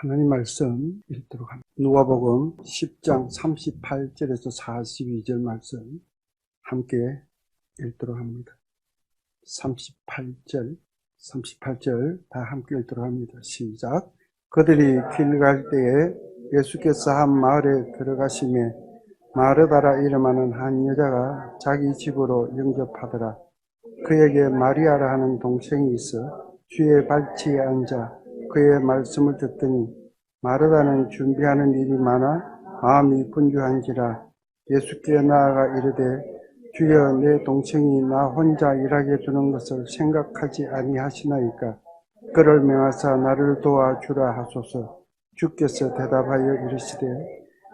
하나님 말씀 읽도록 합니다. 누가복음 10장 38절에서 42절 말씀 함께 읽도록 합니다. 38절 다 함께 읽도록 합니다. 시작. 그들이 길 갈 때에 예수께서 한 마을에 들어가시매 마르다라 이름하는 한 여자가 자기 집으로 영접하더라. 그에게 마리아라 하는 동생이 있어 주의 발치에 앉아 그의 말씀을 듣더니 마르다는 준비하는 일이 많아 마음이 분주한지라 예수께 나아가 이르되 주여 내 동생이 나 혼자 일하게 두는 것을 생각하지 아니하시나이까. 그를 명하사 나를 도와주라 하소서. 주께서 대답하여 이르시되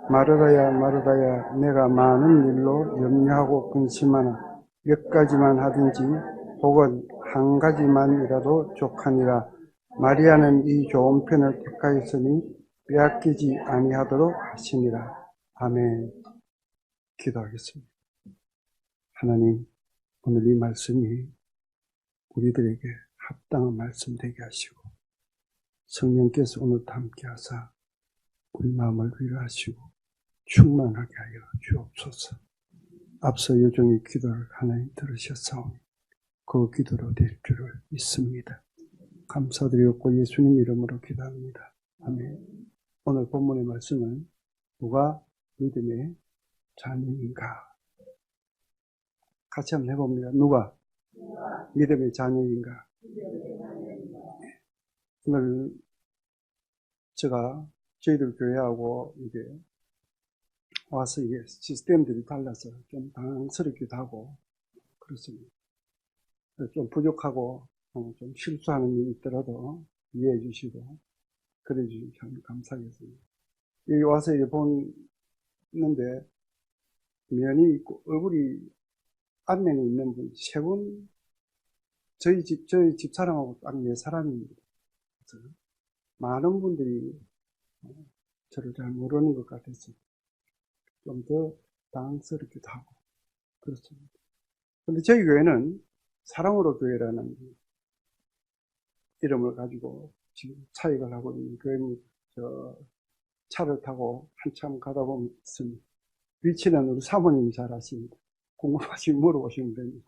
마르다야 마르다야 내가 많은 일로 염려하고 근심하나 몇 가지만 하든지 혹은 한 가지만이라도 족하니라. 마리아는 이 좋은 편을 택하였으니 빼앗기지 아니하도록 하시니라. 아멘. 기도하겠습니다. 하나님, 오늘 이 말씀이 우리들에게 합당한 말씀 되게 하시고 성령께서 오늘도 함께 하사 우리 마음을 위로하시고 충만하게 하여 주옵소서. 앞서 여종의 기도를 하나님 들으셨사오니 그 기도로 될 줄을 믿습니다. 감사드렸고 예수님 이름으로 기도합니다. 아멘. 오늘 본문의 말씀은 누가 믿음의 자녀인가? 같이 한번 해봅니다. 누가 믿음의 자녀인가? 오늘 저희들 교회하고 이게 와서 이게 시스템들이 달라서 좀 당황스럽기도 하고 그렇습니다. 좀 부족하고 좀 실수하는 일이 있더라도 이해해 주시고 그래 주시면 참 감사하겠습니다. 여기 와서 이제 보는데 면이 있고 얼굴이 안면에 있는 분 세 분, 저희 집 사람하고 딱 네 사람입니다. 그래서 많은 분들이 저를 잘 모르는 것 같아서 좀 더 당황스럽기도 하고 그렇습니다. 근데 저희 교회는 사랑으로 교회라는 이름을 가지고 지금 사역을 하고 있는 교회입니다. 차를 타고 한참 가다 보면 있습니다. 위치는 우리 사모님이 잘 아십니다. 궁금하시면 물어보시면 됩니다.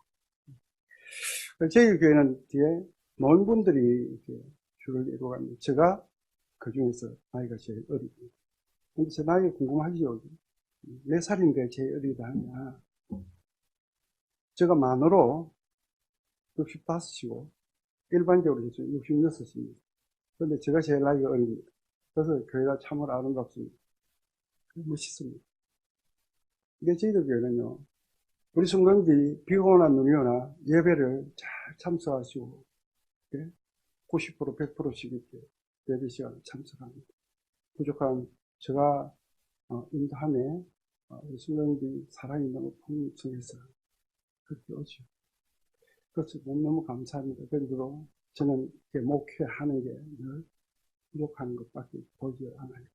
저희 교회는 뒤에 먼 분들이 이렇게 줄을 이루어갑니다. 제가 그 중에서 나이가 제일 어립니다. 근데 제 나이 궁금하시죠? 몇 살인데 제일 어리다 하냐. 제가 만으로 65이고 일반적으로 66입니다. 그런데 제가 제일 나이가 어립니다. 그래서 교회가 참으로 아름답습니다. 멋있습니다. 근데 저희들 교회는요, 우리 성도님들이 비가 오나 눈이 오나 예배를 잘 참석하시고 90% 100%씩 이렇게 예배 시간에 참석합니다. 부족한 제가 인도함에 우리 성도님들이 사랑이 너무 풍성해서 그렇게 오죠. 그래서 너무 감사합니다. 그리고 저는 이렇게 목회하는 게 늘 부족한 것밖에 보지 않아요.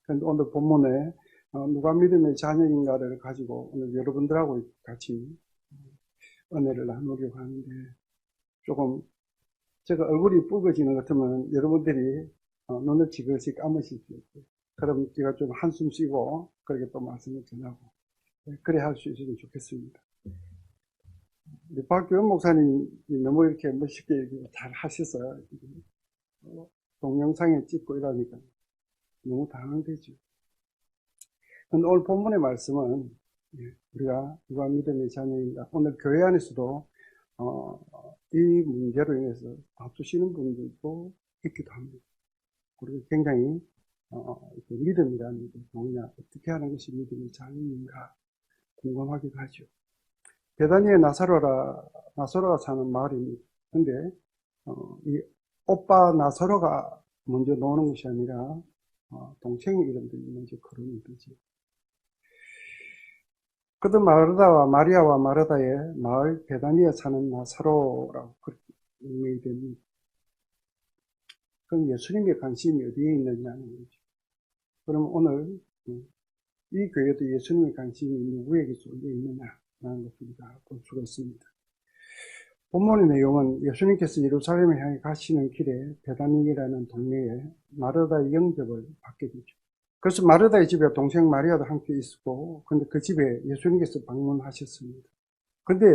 그런데 오늘 본문에 누가 믿음의 자녀인가를 가지고 오늘 여러분들하고 같이 은혜를 나누려고 하는데 조금 제가 얼굴이 붉어지는 것 같으면 여러분들이 눈을 지그시 감으실 수 있어요. 그럼 제가 좀 한숨 쉬고 그렇게 또 말씀을 전하고 그래 할 수 있으면 좋겠습니다. 박규현 목사님이 너무 이렇게 멋있게 잘 하셔서 동영상에 찍고 이러니까 너무 당황되죠. 근데 오늘 본문의 말씀은 우리가 누가 믿음의 자녀인가, 오늘 교회 안에서도 이 문제로 인해서 다투시는 분들도 있기도 합니다. 그리고 굉장히 믿음이라는 게 뭐냐, 어떻게 하는 것이 믿음의 자녀인가 궁금하기도 하죠. 베다니의 나사로가 사는 마을입니다. 근데 이 오빠 나사로가 먼저 나오는 것이 아니라 동생 이름들이 먼저 거론이 되지. 그도 마리아와 마르다의 마을 베다니에 사는 나사로라고 명명이 됩니다. 그럼 예수님의 관심이 어디에 있느냐는 거죠. 그럼 오늘 이 교회도 예수님의 관심이 누구에게 쏠려 있느냐라는 것을 우리가 볼 수가 있습니다. 본문의 내용은 예수님께서 예루살렘을 향해 가시는 길에 베다니라는 동네에 마르다의 영접을 받게 되죠. 그래서 마르다의 집에 동생 마리아도 함께 있었고, 근데 그 집에 예수님께서 방문하셨습니다. 근데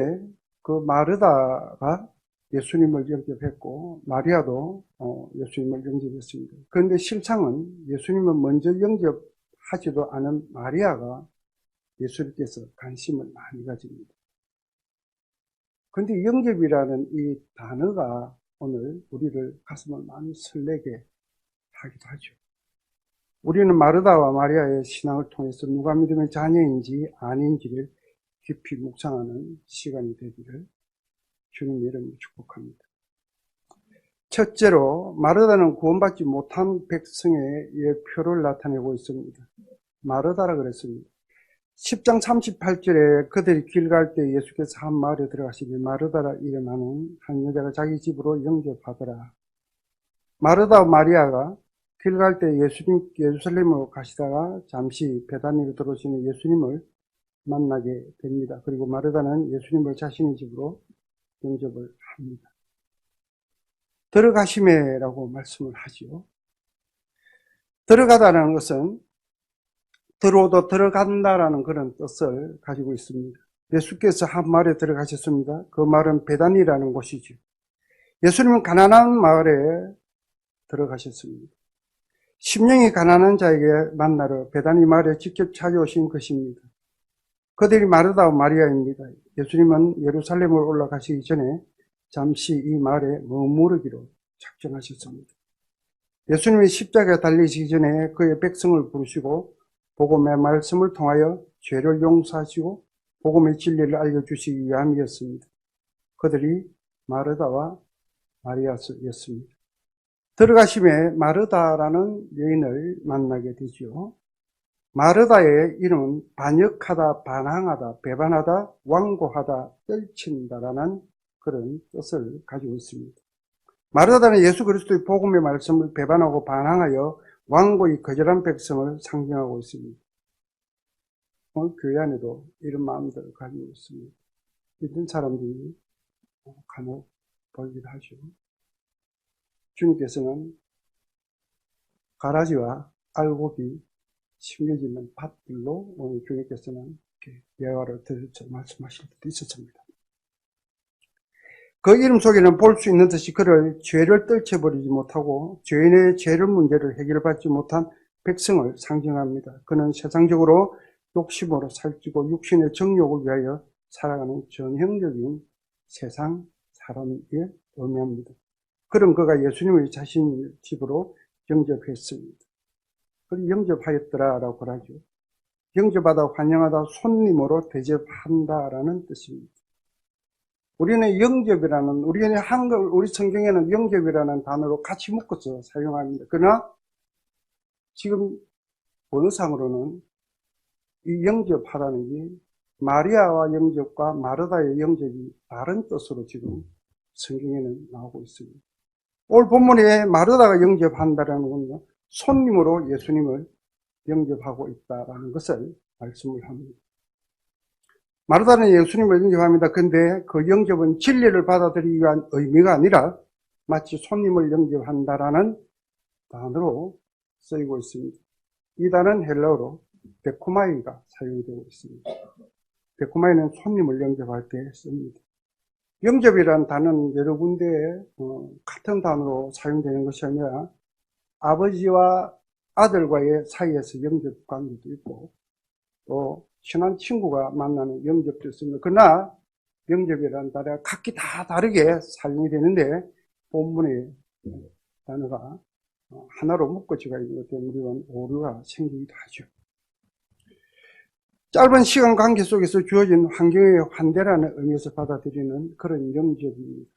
그 마르다가 예수님을 영접했고, 마리아도 예수님을 영접했습니다. 그런데 실상은 예수님을 먼저 영접하지도 않은 마리아가 예수님께서 관심을 많이 가집니다. 근데 영접이라는 이 단어가 오늘 우리를 가슴을 많이 설레게 하기도 하죠. 우리는 마르다와 마리아의 신앙을 통해서 누가 믿음의 자녀인지 아닌지를 깊이 묵상하는 시간이 되기를 주님 이름으로 축복합니다. 첫째로 마르다는 구원받지 못한 백성의 예표를 나타내고 있습니다. 마르다라 그랬습니다. 10장 38절에 그들이 길 갈 때 예수께서 한 마을에 들어가시니 마르다라 이름하는 한 여자가 자기 집으로 영접하더라. 마르다와 마리아가 길 갈 때 예루살렘으로 가시다가 잠시 베다니로 들어오시는 예수님을 만나게 됩니다. 그리고 마르다는 예수님을 자신의 집으로 영접을 합니다. 들어가심에라고 말씀을 하죠. 들어가다라는 것은 들어오도 들어간다라는 그런 뜻을 가지고 있습니다. 예수께서 한 마을에 들어가셨습니다. 그 마을은 베다니라는 곳이죠. 예수님은 가난한 마을에 들어가셨습니다. 심령이 가난한 자에게 만나러 베다니 마을에 직접 찾아오신 것입니다. 그들이 마르다와 마리아입니다. 예수님은 예루살렘으로 올라가시기 전에 잠시 이 마을에 머무르기로 작정하셨습니다. 예수님이 십자가에 달리시기 전에 그의 백성을 부르시고 복음의 말씀을 통하여 죄를 용서하시고 복음의 진리를 알려주시기 위함이었습니다. 그들이 마르다와 마리아였습니다. 들어가심에 마르다라는 여인을 만나게 되죠. 마르다의 이름은 반역하다, 반항하다, 배반하다, 완고하다, 떨친다라는 그런 뜻을 가지고 있습니다. 마르다는 예수 그리스도의 복음의 말씀을 배반하고 반항하여 완고히 거절한 백성을 상징하고 있습니다. 오늘 교회 안에도 이런 마음들을 가지고 있습니다. 이런 사람들이 간혹 보이기도 하죠. 주님께서는 가라지와 알곡이 심겨지는 밭들로 오늘 주님께서는 이렇게 예화를 들으셔 말씀하실 때도 있었습니다. 그 이름 속에는 볼 수 있는 듯이 그를 죄를 떨쳐버리지 못하고 죄인의 죄를 문제를 해결받지 못한 백성을 상징합니다. 그는 세상적으로 욕심으로 살찌고 육신의 정욕을 위하여 살아가는 전형적인 세상 사람을 의미합니다. 그런 그가 예수님을 자신의 집으로 영접했습니다. 그걸 영접하였더라라고 하죠. 영접하다, 환영하다, 손님으로 대접한다라는 뜻입니다. 우리는 영접이라는, 우리 성경에는 영접이라는 단어로 같이 묶어서 사용합니다. 그러나 지금 번역상으로는 이 영접하라는 게 마리아와 영접과 마르다의 영접이 다른 뜻으로 지금 성경에는 나오고 있습니다. 오늘 본문에 마르다가 영접한다라는 건 손님으로 예수님을 영접하고 있다라는 것을 말씀을 합니다. 마르다는 예수님을 영접합니다. 그런데 그 영접은 진리를 받아들이기 위한 의미가 아니라 마치 손님을 영접한다라는 단어로 쓰이고 있습니다. 이 단어는 헬라어로 데코마이가 사용되고 있습니다. 데코마이는 손님을 영접할 때 씁니다. 영접이라는 단어는 여러 군데에 같은 단어로 사용되는 것이 아니라 아버지와 아들과의 사이에서 영접 관계도 있고 또 친한 친구가 만나는 영접도 있습니다. 그러나 영접이라는 단어가 각기 다 다르게 사용이 되는데 본문의 단어가 하나로 묶어지가 있는 것 때문에 우리가 오류가 생기기도 하죠. 짧은 시간 관계 속에서 주어진 환경의 환대라는 의미에서 받아들이는 그런 영접입니다.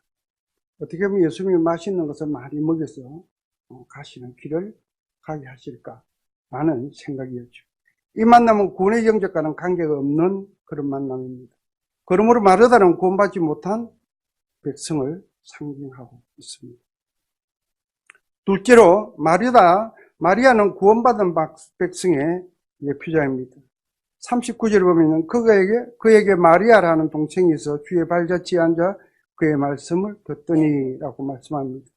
어떻게 보면 예수님이 맛있는 것을 많이 먹여서 가시는 길을 가게 하실까 라는 생각이었죠. 이 만남은 구원의 영접과는 관계가 없는 그런 만남입니다. 그러므로 마르다는 구원받지 못한 백성을 상징하고 있습니다. 둘째로 마리아는 구원받은 백성의 예표자입니다. 39절에 보면 그에게 마리아라는 동생이 있어 주의 발자취에 앉아 그의 말씀을 듣더니라고 말씀합니다.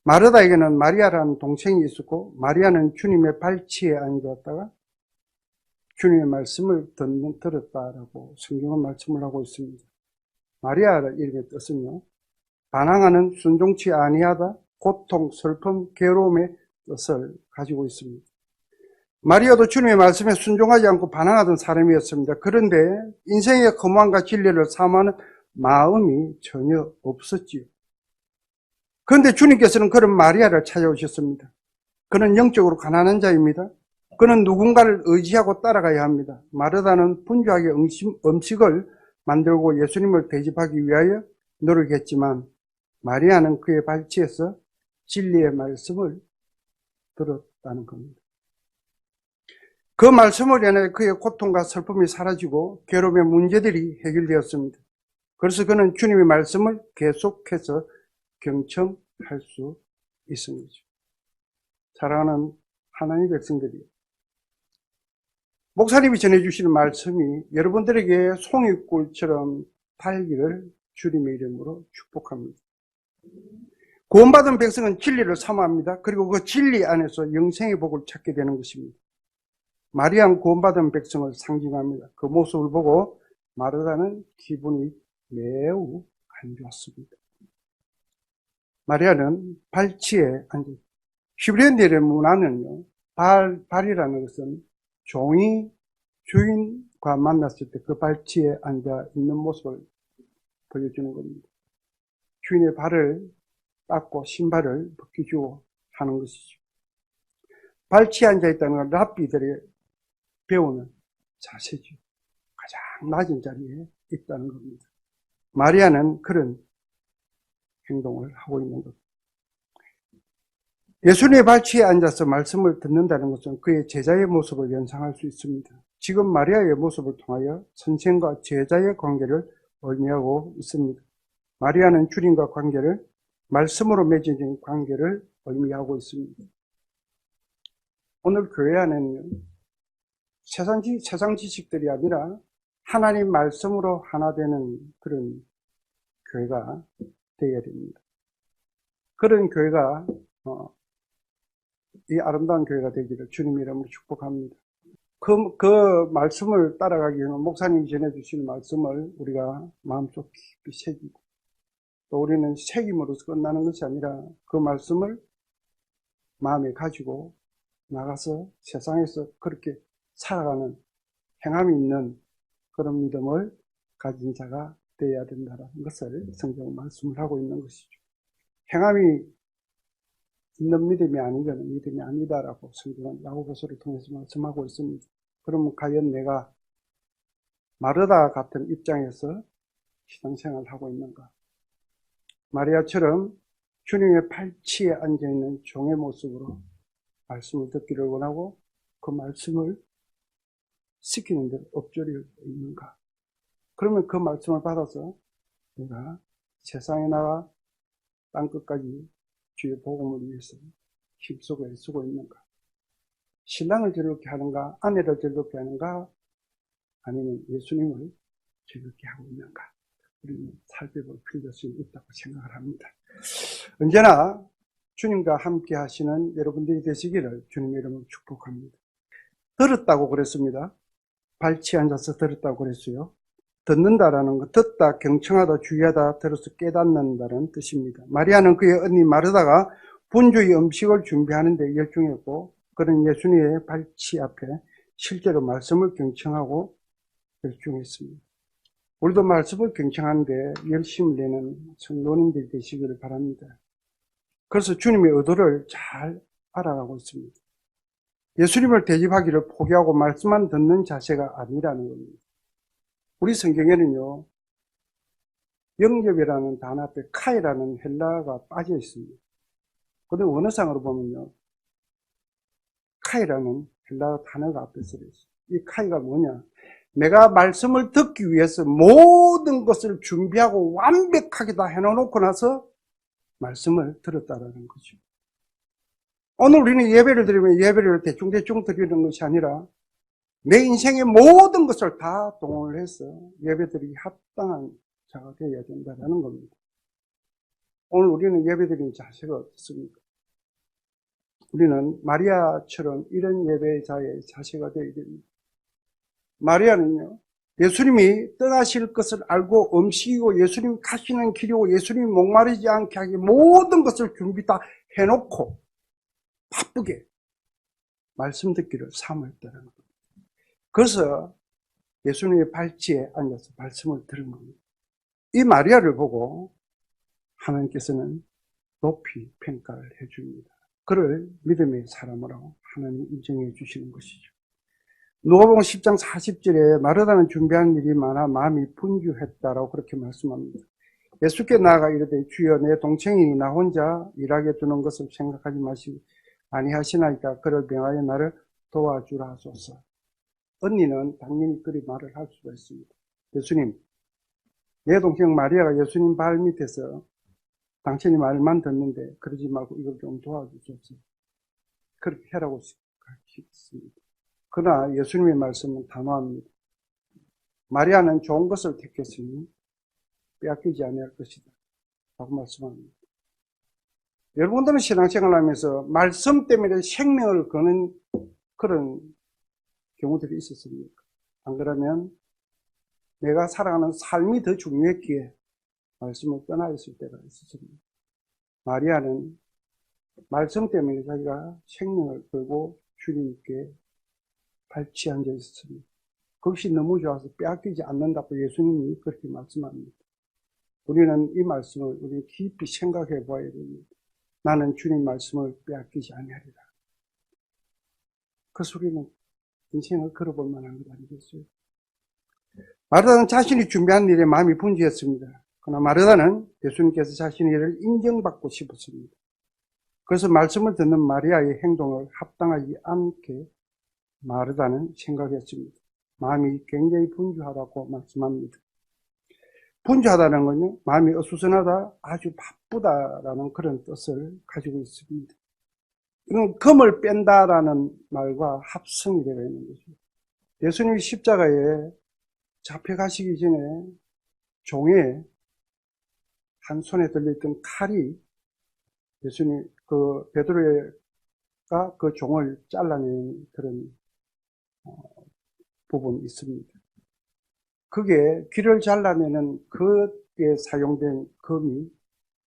마르다에게는 마리아라는 동생이 있었고 마리아는 주님의 발치에 앉았다가 주님의 말씀을 들었다라고 성경은 말씀을 하고 있습니다. 마리아의 이름의 뜻은요, 반항하는, 순종치 아니하다, 고통, 슬픔, 괴로움의 뜻을 가지고 있습니다. 마리아도 주님의 말씀에 순종하지 않고 반항하던 사람이었습니다. 그런데 인생의 허무함과 진리를 사모하는 마음이 전혀 없었지요. 그런데 주님께서는 그런 마리아를 찾아오셨습니다. 그는 영적으로 가난한 자입니다. 그는 누군가를 의지하고 따라가야 합니다. 마르다는 분주하게 음식을 만들고 예수님을 대접하기 위하여 노력했지만 마리아는 그의 발치에서 진리의 말씀을 들었다는 겁니다. 그 말씀을 인해 그의 고통과 슬픔이 사라지고 괴로움의 문제들이 해결되었습니다. 그래서 그는 주님의 말씀을 계속해서 경청할 수 있습니다. 사랑하는 하나님의 백성들이요, 목사님이 전해주시는 말씀이 여러분들에게 송이꿀처럼 달기를 주님의 이름으로 축복합니다. 구원받은 백성은 진리를 사모합니다. 그리고 그 진리 안에서 영생의 복을 찾게 되는 것입니다. 마리아는 구원받은 백성을 상징합니다. 그 모습을 보고 마르다는 기분이 매우 안 좋았습니다. 마리아는 발치에 앉아, 히브리어의 문화는요, 발이라는 것은 종이 주인과 만났을 때 그 발치에 앉아 있는 모습을 보여주는 겁니다. 주인의 발을 닦고 신발을 벗겨주고 하는 것이죠. 발치에 앉아 있다는 건 랍비들이 배우는 자세죠. 가장 낮은 자리에 있다는 겁니다. 마리아는 그런 행동을 하고 있는 것. 예수님의 발치에 앉아서 말씀을 듣는다는 것은 그의 제자의 모습을 연상할 수 있습니다. 지금 마리아의 모습을 통하여 선생과 제자의 관계를 의미하고 있습니다. 마리아는 주님과 관계를, 말씀으로 맺어진 관계를 의미하고 있습니다. 오늘 교회 안에는 세상 지식들이 아니라 하나님 말씀으로 하나 되는 그런 교회가 되어야 됩니다. 그런 교회가 이 아름다운 교회가 되기를 주님 이름으로 축복합니다. 그 말씀을 따라가기 위해서 목사님이 전해주신 말씀을 우리가 마음속 깊이 새기고, 또 우리는 새김으로서 끝나는 것이 아니라 그 말씀을 마음에 가지고 나가서 세상에서 그렇게 살아가는 행함이 있는 그런 믿음을 가진 자가 되어야 된다는 것을 성경 말씀을 하고 있는 것이죠. 행함이 있는 믿음이 아닌 것은 믿음이 아니다라고 성경은 야고보서를 통해서 말씀하고 있습니다. 그러면 과연 내가 마르다 같은 입장에서 신앙생활을 하고 있는가? 마리아처럼 주님의 발치에 앉아있는 종의 모습으로 말씀을 듣기를 원하고 그 말씀을 시키는 대로 엎조려 있는가? 그러면 그 말씀을 받아서 내가 세상에 나가 땅끝까지 주의 복음을 위해서 힘쓰고 애쓰고 있는가? 신랑을 즐겁게 하는가? 아내를 즐겁게 하는가? 아니면 예수님을 즐겁게 하고 있는가? 우리는 살펴볼 필요가 있다고 생각을 합니다. 언제나 주님과 함께 하시는 여러분들이 되시기를 주님의 이름으로 축복합니다. 들었다고 그랬습니다. 발치에 앉아서 들었다고 그랬어요. 듣는다라는 것, 듣다, 경청하다, 주의하다, 들어서 깨닫는다는 뜻입니다. 마리아는 그의 언니 마르다가 분주히 음식을 준비하는 데 열중했고, 그는 예수님의 발치 앞에 실제로 말씀을 경청하고 열중했습니다. 우리도 말씀을 경청하는데 열심을 내는 성도님들이 되시기를 바랍니다. 그래서 주님의 의도를 잘 알아가고 있습니다. 예수님을 대접하기를 포기하고 말씀만 듣는 자세가 아니라는 겁니다. 우리 성경에는요, 영접이라는 단어 앞에 카이라는 헬라가 빠져 있습니다. 그런데 원어상으로 보면요, 카이라는 헬라 단어가 앞에 써 있어요. 이 카이가 뭐냐? 내가 말씀을 듣기 위해서 모든 것을 준비하고 완벽하게 다 해놓고 나서 말씀을 들었다라는 거죠. 오늘 우리는 예배를 드리면 예배를 대충대충 드리는 것이 아니라 내 인생의 모든 것을 다 동원을 해서 예배드리기 합당한 자가 되어야 된다는 겁니다. 오늘 우리는 예배드리는 자세가 어떻습니까? 우리는 마리아처럼 이런 예배자의 자세가 되어야 됩니다. 마리아는요, 예수님이 떠나실 것을 알고 음식이고 예수님 가시는 길이고 예수님이 목마르지 않게 하기 모든 것을 준비 다 해놓고 바쁘게 말씀 듣기를 사모했다는 겁니다. 그래서 예수님의 발치에 앉아서 말씀을 들은 겁니다. 이 마리아를 보고 하나님께서는 높이 평가를 해줍니다. 그를 믿음의 사람으로 하나님 인정해 주시는 것이죠. 누가복음 10장 40절에 마르다는 준비한 일이 많아 마음이 분주했다라고 그렇게 말씀합니다. 예수께 나아가 이르되 주여 내 동생이 나 혼자 일하게 두는 것을 생각하지 마시고 아니하시나이까 그를 명하여 나를 도와주라 하소서. 언니는 당연히 그리 말을 할 수가 있습니다. 예수님, 내 동생 마리아가 예수님 발 밑에서 당신이 말만 듣는데 그러지 말고 이걸 좀 도와주소서. 그렇게 해라고 가르치겠습니다. 그러나 예수님의 말씀은 단호합니다. 마리아는 좋은 것을 택했으니 빼앗기지 않을 것이다 라고 말씀합니다. 여러분들은 신앙생활을 하면서 말씀 때문에 생명을 거는 그런 경우들이 있었습니까? 안 그러면 내가 살아가는 삶이 더 중요했기에 말씀을 떠나 있을 때가 있었습니다. 마리아는 말씀 때문에 자기가 생명을 걸고 주님께 발치 앉아 있었습니다. 그것이 너무 좋아서 빼앗기지 않는다고 예수님이 그렇게 말씀합니다. 우리는 이 말씀을 우리 깊이 생각해 봐야 됩니다. 나는 주님 말씀을 빼앗기지 아니하리라. 그 소리는 인생을 걸어볼 만한 것 아니겠어요? 마르다는 자신이 준비한 일에 마음이 분주했습니다. 그러나 마르다는 예수님께서 자신의 일을 인정받고 싶었습니다. 그래서 말씀을 듣는 마리아의 행동을 합당하지 않게 마르다는 생각했습니다. 마음이 굉장히 분주하다고 말씀합니다. 분주하다는 건요, 마음이 어수선하다, 아주 바쁘다라는 그런 뜻을 가지고 있습니다. 이건 금을 뺀다라는 말과 합성이 되어 있는 거죠. 예수님이 십자가에 잡혀가시기 전에 종에 한 손에 들려있던 칼이 예수님, 베드로가 그 종을 잘라낸 그런 부분이 있습니다. 그게 귀를 잘라내는 그에 사용된 금이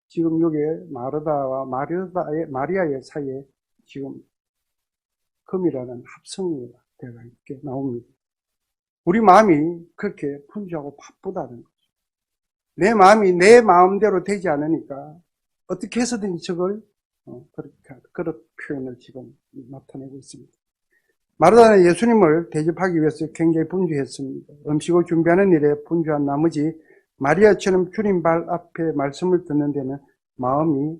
지금 여기에 마르다와 마리아의 사이에 지금 금이라는 합성이 되어 있게 나옵니다. 우리 마음이 그렇게 분주하고 바쁘다는 거죠. 내 마음이 내 마음대로 되지 않으니까 어떻게 해서든지 저걸 그런 표현을 지금 나타내고 있습니다. 마르다는 예수님을 대접하기 위해서 굉장히 분주했습니다. 음식을 준비하는 일에 분주한 나머지 마리아처럼 주님 발 앞에 말씀을 듣는 데는 마음이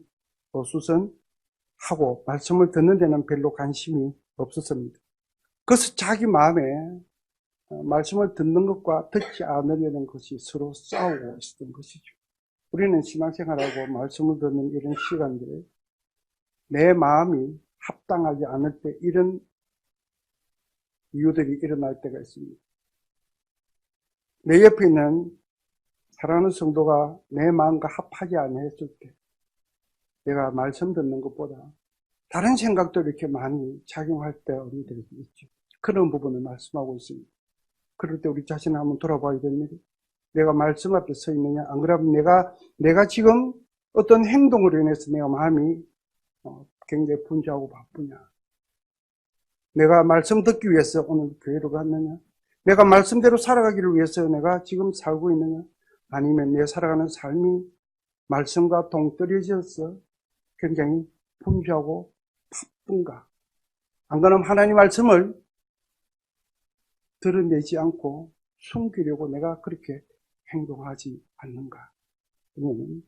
어수선하고 말씀을 듣는 데는 별로 관심이 없었습니다. 그래서 자기 마음에 말씀을 듣는 것과 듣지 않으려는 것이 서로 싸우고 있었던 것이죠. 우리는 신앙생활하고 말씀을 듣는 이런 시간들에 내 마음이 합당하지 않을 때 이런 이유들이 일어날 때가 있습니다. 내 옆에 있는 사랑하는 성도가 내 마음과 합하지 않았을 때 내가 말씀 듣는 것보다 다른 생각도 이렇게 많이 작용할 때들이 있죠. 그런 부분을 말씀하고 있습니다. 그럴 때 우리 자신을 한번 돌아봐야 됩니다. 내가 말씀 앞에 서 있느냐, 안 그러면 내가 지금 어떤 행동으로 인해서 내가 마음이 굉장히 분주하고 바쁘냐. 내가 말씀 듣기 위해서 오늘 교회로 갔느냐? 내가 말씀대로 살아가기를 위해서 내가 지금 살고 있느냐? 아니면 내 살아가는 삶이 말씀과 동떨어져서 굉장히 분주하고 바쁜가? 안 그러면 하나님 말씀을 드러내지 않고 숨기려고 내가 그렇게 행동하지 않는가? 그러면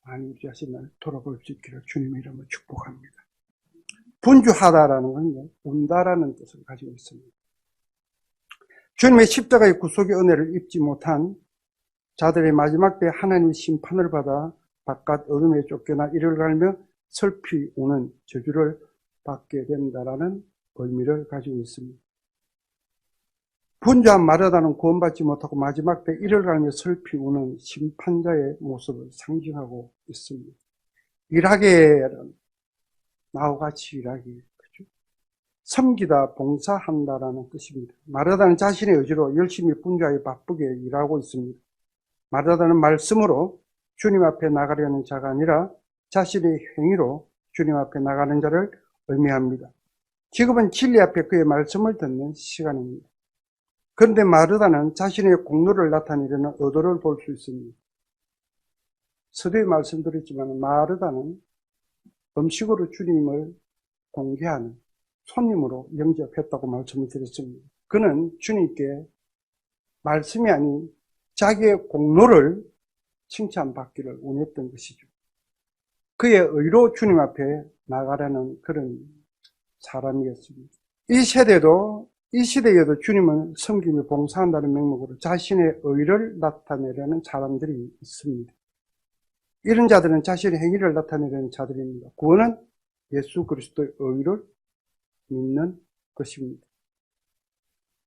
우리 자신을 돌아볼 수 있기를 주님의 이름으로 축복합니다. 분주하다라는 건 운다라는 뜻을 가지고 있습니다. 주님의 십자가의 구속의 은혜를 입지 못한 자들의 마지막 때 하나님의 심판을 받아 바깥 어둠에 쫓겨나 이를 갈며 슬피 우는 저주를 받게 된다라는 의미를 가지고 있습니다. 분주한 마르다는 구원받지 못하고 마지막 때 이를 갈며 슬피 우는 심판자의 모습을 상징하고 있습니다. 일하게는 나와 같이 일하기, 그죠? 섬기다, 봉사한다라는 뜻입니다. 마르다는 자신의 의지로 열심히 분주하게 바쁘게 일하고 있습니다. 마르다는 말씀으로 주님 앞에 나가려는 자가 아니라 자신의 행위로 주님 앞에 나가는 자를 의미합니다. 지금은 진리 앞에 그의 말씀을 듣는 시간입니다. 그런데 마르다는 자신의 공로를 나타내려는 의도를 볼 수 있습니다. 서두에 말씀드렸지만 마르다는 음식으로 주님을 공개하는 손님으로 영접했다고 말씀을 드렸습니다. 그는 주님께 말씀이 아닌 자기의 공로를 칭찬받기를 원했던 것이죠. 그의 의로 주님 앞에 나가라는 그런 사람이었습니다. 이 시대에도 주님은 섬김에 봉사한다는 명목으로 자신의 의를 나타내려는 사람들이 있습니다. 이런 자들은 자신의 행위를 나타내려는 자들입니다. 구원은 예수 그리스도의 의를 믿는 것입니다.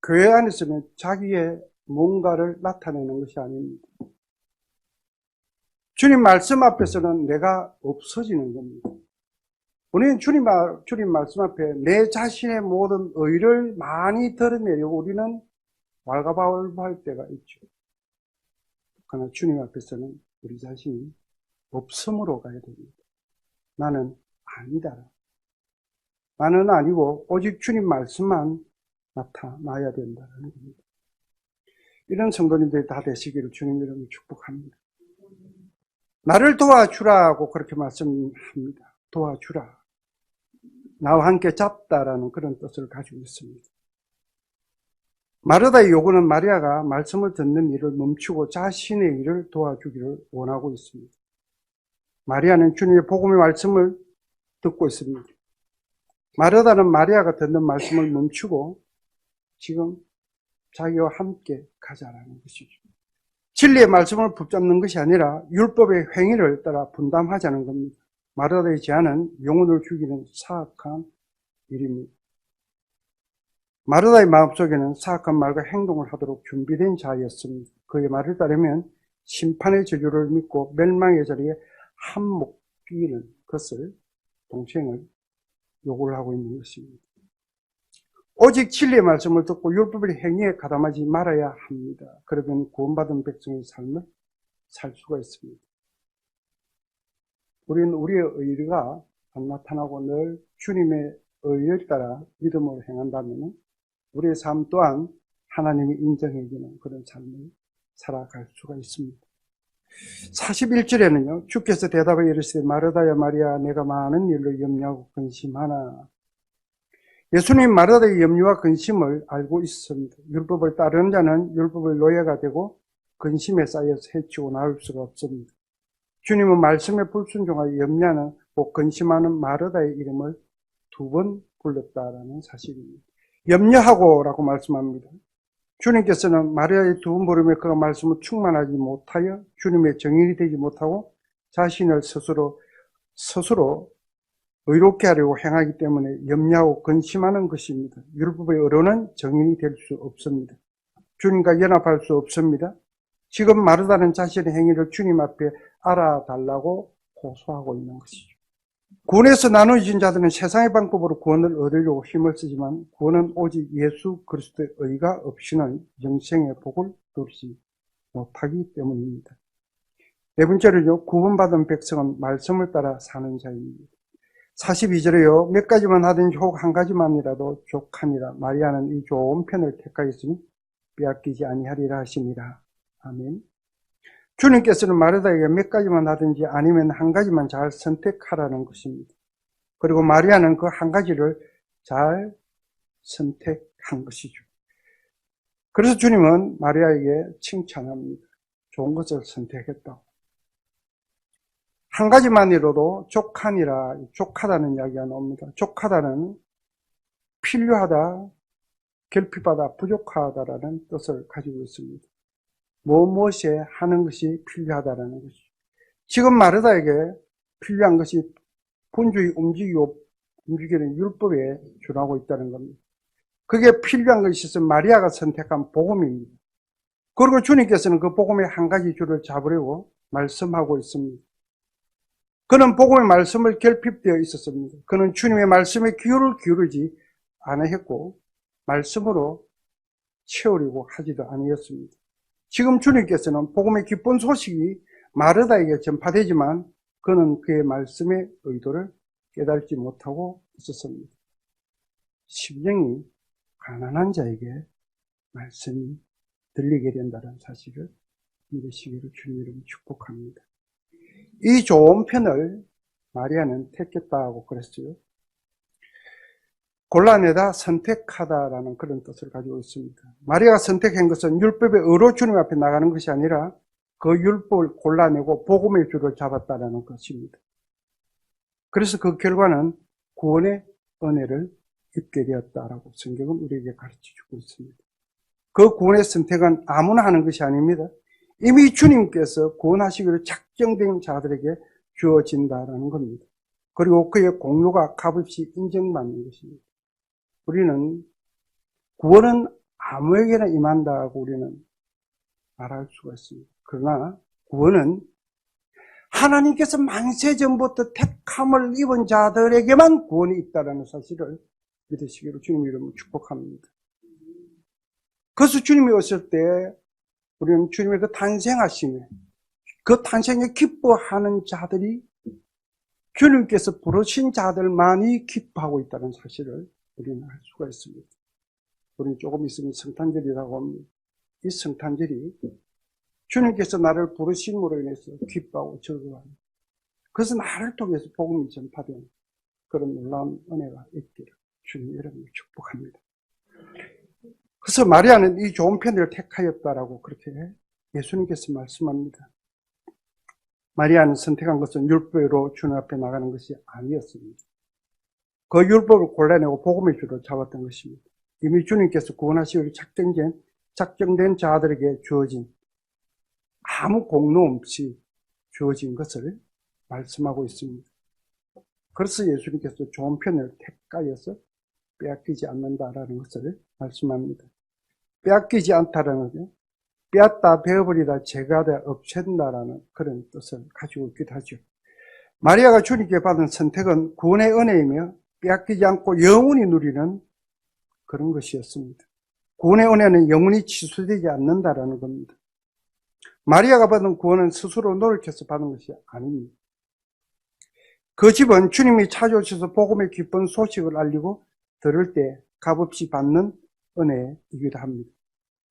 교회 안에서는 자기의 뭔가를 나타내는 것이 아닙니다. 주님 말씀 앞에서는 내가 없어지는 겁니다. 우리는 주님 말씀 앞에 내 자신의 모든 의를 많이 드러내려고 우리는 왈가왈부할 때가 있죠. 그러나 주님 앞에서는 우리 자신이 없음으로 가야 됩니다. 나는 아니다. 나는 아니고 오직 주님 말씀만 나타나야 된다는 겁니다. 이런 성도님들이 다 되시기를 주님 이름으로 축복합니다. 나를 도와주라고 그렇게 말씀합니다. 도와주라. 나와 함께 잡다라는 그런 뜻을 가지고 있습니다. 마르다의 요구는 마리아가 말씀을 듣는 일을 멈추고 자신의 일을 도와주기를 원하고 있습니다. 마리아는 주님의 복음의 말씀을 듣고 있습니다. 마르다는 마리아가 듣는 말씀을 멈추고 지금 자기와 함께 가자라는 것이죠. 진리의 말씀을 붙잡는 것이 아니라 율법의 행위를 따라 분담하자는 겁니다. 마르다의 제안은 영혼을 죽이는 사악한 일입니다. 마르다의 마음속에는 사악한 말과 행동을 하도록 준비된 자였습니다. 그의 말을 따르면 심판의 저주를 믿고 멸망의 자리에 한몫끼는 것을, 동생을 요구를 하고 있는 것입니다. 오직 진리의 말씀을 듣고 율법의 행위에 가담하지 말아야 합니다. 그러면 구원받은 백성의 삶을 살 수가 있습니다. 우리는 우리의 의가 안 나타나고 늘 주님의 의를 따라 믿음으로 행한다면 우리의 삶 또한 하나님이 인정해주는 그런 삶을 살아갈 수가 있습니다. 41절에는요, 주께서 대답하여 이르시되 마르다야 마리아 내가 많은 일로 염려하고 근심하나. 예수님 마르다의 염려와 근심을 알고 있습니다. 율법을 따르는 자는 율법의 노예가 되고 근심에 쌓여서 해치고 나올 수가 없습니다. 주님은 말씀에 불순종하여 염려하는 꼭 근심하는 마르다의 이름을 2번 불렀다라는 사실입니다. 염려하고라고 말씀합니다. 주님께서는 마리아의 2번 부름에 그가 말씀을 충만하지 못하여 주님의 정인이 되지 못하고 자신을 스스로 의롭게 하려고 행하기 때문에 염려하고 근심하는 것입니다. 율법의 의로는 정인이 될 수 없습니다. 주님과 연합할 수 없습니다. 지금 마르다는 자신의 행위를 주님 앞에 알아달라고 호소하고 있는 것이죠. 구원에서 나누어진 자들은 세상의 방법으로 구원을 얻으려고 힘을 쓰지만 구원은 오직 예수 그리스도의 의가 없이는 영생의 복을 누리지 못하기 때문입니다. 네 번째로요, 구원받은 백성은 말씀을 따라 사는 자입니다. 42절에요, 몇 가지만 하든지 혹 한 가지만이라도 족하니라. 마리아는 이 좋은 편을 택하였으니 빼앗기지 아니하리라 하시니라. 아멘. 주님께서는 마르다에게 몇 가지만 하든지 아니면 한 가지만 잘 선택하라는 것입니다. 그리고 마리아는 그 한 가지를 잘 선택한 것이죠. 그래서 주님은 마리아에게 칭찬합니다. 좋은 것을 선택했다고. 한 가지만이라도 족하니라, 족하다는 이야기가 나옵니다. 족하다는 필요하다, 결핍하다, 부족하다라는 뜻을 가지고 있습니다. 무엇에 하는 것이 필요하다라는 것이죠. 지금 마르다에게 필요한 것이 분주히 움직이는 율법에 준하고 있다는 겁니다. 그게 필요한 것이 있어서 마리아가 선택한 복음입니다. 그리고 주님께서는 그 복음의 한 가지 줄을 잡으려고 말씀하고 있습니다. 그는 복음의 말씀을 결핍되어 있었습니다. 그는 주님의 말씀에 귀를 기울이지 않았고 말씀으로 채우려고 하지도 아니었습니다. 지금 주님께서는 복음의 기쁜 소식이 마르다에게 전파되지만 그는 그의 말씀의 의도를 깨달지 못하고 있었습니다. 심령이 가난한 자에게 말씀이 들리게 된다는 사실을 믿으시기를 주님 이름으로 축복합니다. 이 좋은 편을 마리아는 택했다고 그랬어요. 골라내다 선택하다라는 그런 뜻을 가지고 있습니다. 마리아가 선택한 것은 율법의 의로 주님 앞에 나가는 것이 아니라 그 율법을 골라내고 복음의 줄을 잡았다라는 것입니다. 그래서 그 결과는 구원의 은혜를 입게 되었다라고 성경은 우리에게 가르쳐주고 있습니다. 그 구원의 선택은 아무나 하는 것이 아닙니다. 이미 주님께서 구원하시기로 작정된 자들에게 주어진다라는 겁니다. 그리고 그의 공로가 값없이 인정받는 것입니다. 우리는 구원은 아무에게나 임한다고 우리는 말할 수가 있습니다. 그러나 구원은 하나님께서 만세전부터 택함을 입은 자들에게만 구원이 있다는 사실을 믿으시기로 주님 이름으로 축복합니다. 그래서 주님이 오실 때 우리는 주님의 그 탄생하심에 그 탄생에 기뻐하는 자들이 주님께서 부르신 자들만이 기뻐하고 있다는 사실을 우리는 알 수가 있습니다. 우리는 조금 있으면 성탄절이라고 합니다. 이 성탄절이 주님께서 나를 부르심으로 인해서 기뻐하고 즐거워합니다. 그래서 나를 통해서 복음이 전파되는 그런 놀라운 은혜가 있기를 주님 이름으로 축복합니다. 그래서 마리아는 이 좋은 편을 택하였다라고 그렇게 예수님께서 말씀합니다. 마리아는 선택한 것은 율법으로 주님 앞에 나가는 것이 아니었습니다. 그 율법을 골라내고 복음의 줄을 잡았던 것입니다. 이미 주님께서 구원하시기로 작정된 자들에게 주어진 아무 공로 없이 주어진 것을 말씀하고 있습니다. 그래서 예수님께서 좋은 편을 택하여서 빼앗기지 않는다라는 것을 말씀합니다. 빼앗기지 않다라는 게 빼앗다 베어버리다 제거하다 없앤다라는 그런 뜻을 가지고 있기도 하죠. 마리아가 주님께 받은 선택은 구원의 은혜이며 빼앗기지 않고 영원히 누리는 그런 것이었습니다. 구원의 은혜는 영원히 취소되지 않는다라는 겁니다. 마리아가 받은 구원은 스스로 노력해서 받은 것이 아닙니다. 그 집은 주님이 찾아오셔서 복음의 기쁜 소식을 알리고 들을 때 값없이 받는 은혜이기도 합니다.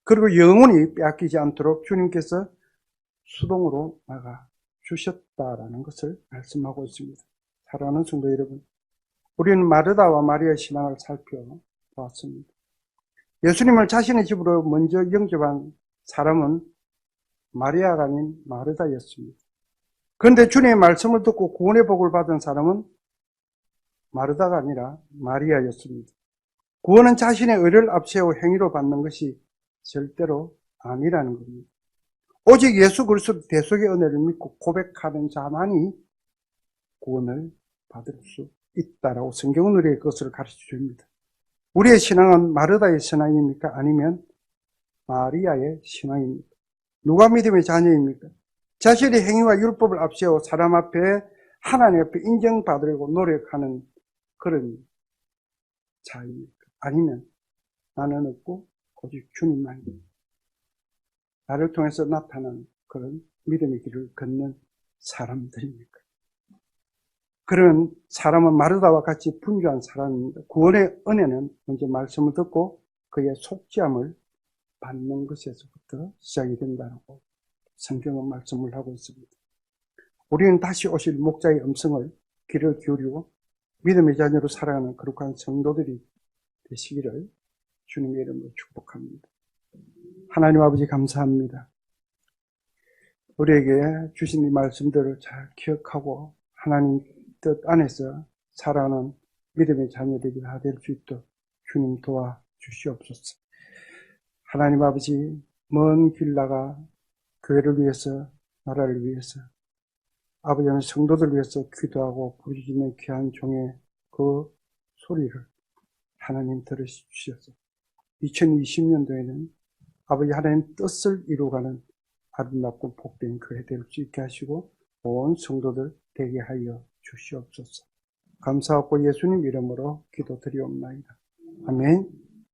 그리고 영원히 빼앗기지 않도록 주님께서 수동으로 나가 주셨다라는 것을 말씀하고 있습니다. 사랑하는 성도 여러분, 우리는 마르다와 마리아의 신앙을 살펴보았습니다. 예수님을 자신의 집으로 먼저 영접한 사람은 마리아가 아닌 마르다였습니다. 그런데 주님의 말씀을 듣고 구원의 복을 받은 사람은 마르다가 아니라 마리아였습니다. 구원은 자신의 의를 앞세워 행위로 받는 것이 절대로 아니라는 겁니다. 오직 예수 그리스도 대속의 은혜를 믿고 고백하는 자만이 구원을 받을 수 있다라고 성경은 우리에게 그것을 가르쳐 줍니다. 우리의 신앙은 마르다의 신앙입니까? 아니면 마리아의 신앙입니까? 누가 믿음의 자녀입니까? 자신의 행위와 율법을 앞세워 사람 앞에 하나님 앞에 인정받으려고 노력하는 그런 자입니까? 아니면 나는 없고 오직 주님만입니다. 나를 통해서 나타나는 그런 믿음의 길을 걷는 사람들입니까? 그런 사람은 마르다와 같이 분주한 사람입니다. 구원의 은혜는 먼저 말씀을 듣고 그의 속죄함을 받는 것에서부터 시작이 된다고 성경은 말씀을 하고 있습니다. 우리는 다시 오실 목자의 음성을 귀를 기울이고 믿음의 자녀로 살아가는 거룩한 성도들이 되시기를 주님의 이름으로 축복합니다. 하나님 아버지 감사합니다. 우리에게 주신 이 말씀들을 잘 기억하고 하나님 뜻 안에서 살아가는 믿음의 자녀들이 다 될 수 있도록 주님 도와주시옵소서. 하나님 아버지 먼 길 나가 교회를 위해서 나라를 위해서 아버지는 성도들 위해서 기도하고 부르짖는 귀한 종의 그 소리를 하나님 들으시옵소서. 2020년도에는 아버지 하나님 뜻을 이루어가는 아름답고 복된 그해 될 수 있게 하시고 온 성도들 되게 하여 주시옵소서. 감사하고 예수님 이름으로 기도드리옵나이다. 아멘.